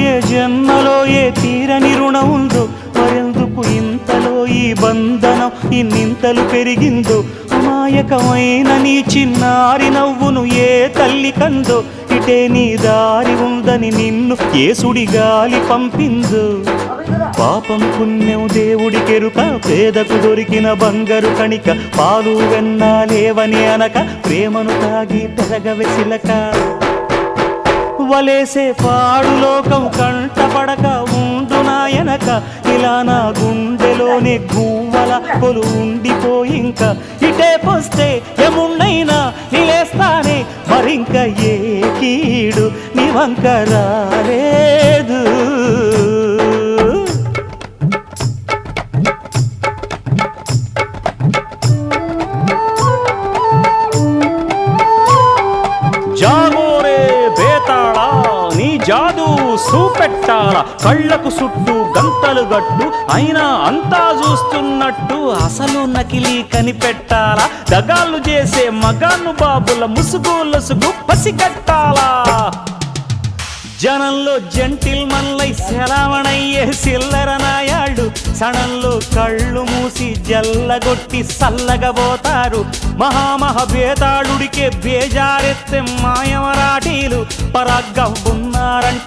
ఏ జన్మలో ఏ తీరని రుణం ఉందో, మరెందుకు ఇంతలో ఈ బంధనం ఇన్నింతలు పెరిగిందో, అమాయకమైన నీ చిన్నారి నవ్వును ఏ తల్లి కందో, ఇటే నీ దారి ఉందని నిన్ను ఏ సుడిగాలి పంపిందో. పాపం పుణ్యం దేవుడికెరుక, పేదకు దొరికిన బంగారు కణిక, పాలు వెన్నాలేవని అనక ప్రేమను తాగి పెరగవెసిలక. వలేసే పాడు లోకం కంటపడక ఉండు నాయనక, ఇలా నా గుండెలోనే గువ్వల కొలు ఉండిపోయింక. ఇటే పోస్తే ఎమున్నైనా నిలేస్తానే, మరింక ఏ కీడు నీ వంక రాలేదు. జాగోరే బేతాళా, నీ జాదు సూపెట్టాల, కళ్ళకు చుట్టూ గంతలు గట్టు, అయినా అంతా చూస్తున్నట్టు అసలు నకిలీ కనిపెట్టాలా. దగాళ్ళు చేసే మగాను బాబుల ముసుగు లొసుగు పసిగట్టాలా. జనంలో జంటిల్ మన్లై సెలవణయ్యే సిల్లర నాయాళ్ళు, సణంలో కళ్ళు మూసి జల్లగొట్టి సల్లగబోతారు. మహామహబేతాళుడికే బేజారెత్తే మాయమరాఠీలు పరాగ్గా ఉన్నారంట.